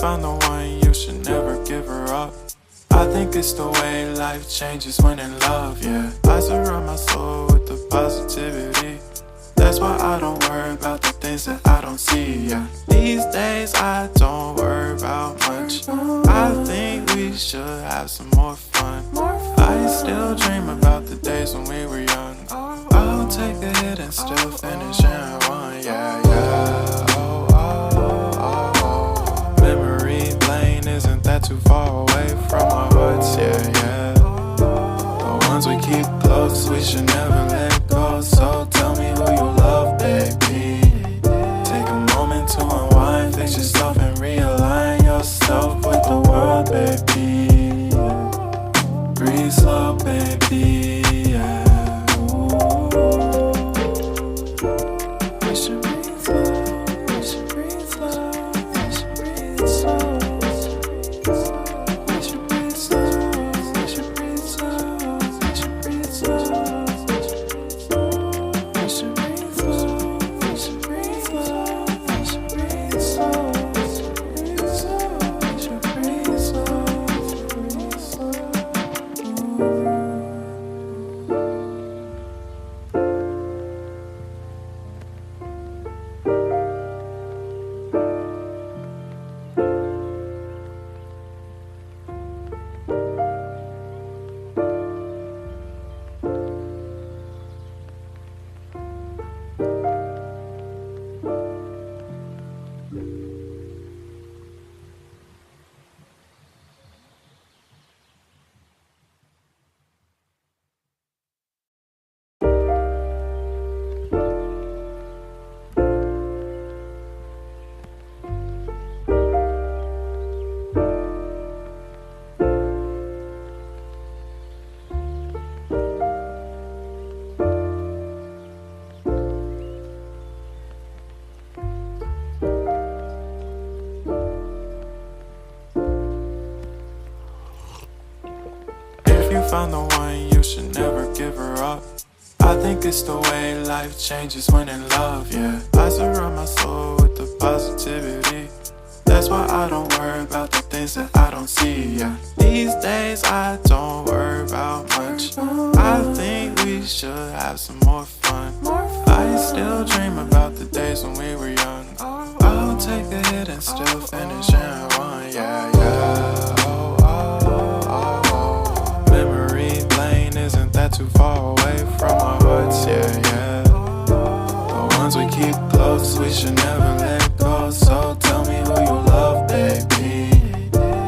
found the one, you should never give her up. I think it's the way life changes when in love, yeah. I surround my soul with the positivity. That's why I don't worry about the things that I don't see, yeah. These days I don't worry about much. I think we should have some more fun. I still dream about the days when we were young. I'll take a hit and still finish in one, yeah, yeah. Oh, oh, oh, oh. Memory lane isn't that too far away from our hearts, yeah, yeah. The ones we keep close, we should never let go. So tell me who you love, baby. Take a moment to unwind, fix yourself and realign yourself with the world, baby. Breathe slow, baby, yeah. We should breathe slow, we should breathe slow, we should breathe slow. We should breathe slow, we should breathe slow, we should breathe slow. We should breathe slow, we should breathe slow, we should breathe slow. We should breathe slow, breathe slow. If you found the one, you should never give her up. I think it's the way life changes when in love, yeah. I surround my soul with the positivity. That's why I don't worry about the things that I don't see, yeah. These days I don't worry about much. I think we should have some more fun. I still dream about the days when we were young. I'll take a hit and still finish in one, yeah, yeah. Oh, oh, oh, oh. Memory lane isn't that too far away from our hearts, yeah, yeah. The ones we keep close, we should never let go. So tell me who you love, baby.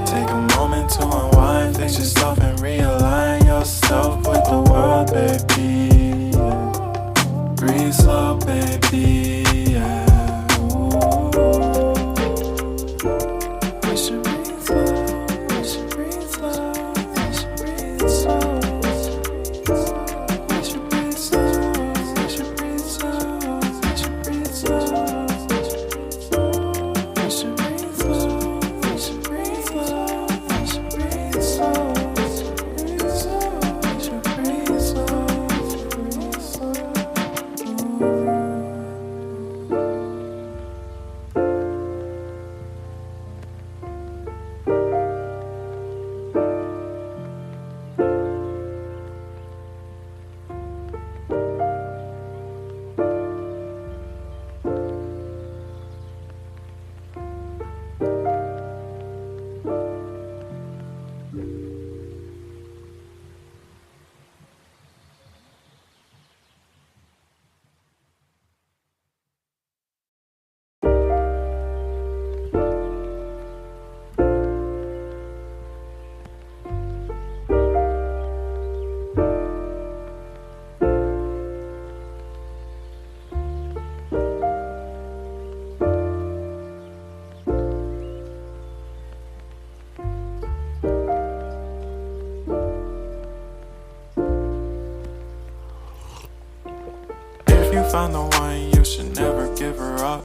Take a moment to unwind, fix yourself and realign yourself with the world, baby. Breathe slow, baby, yeah. We should breathe slow, we should breathe slow, we should breathe slow. We should breathe slow, we should breathe slow, we should breathe slow. We should breathe slow, we should breathe slow, we should breathe slow. We should breathe slow, breathe slow. If you found the one, you should never give her up.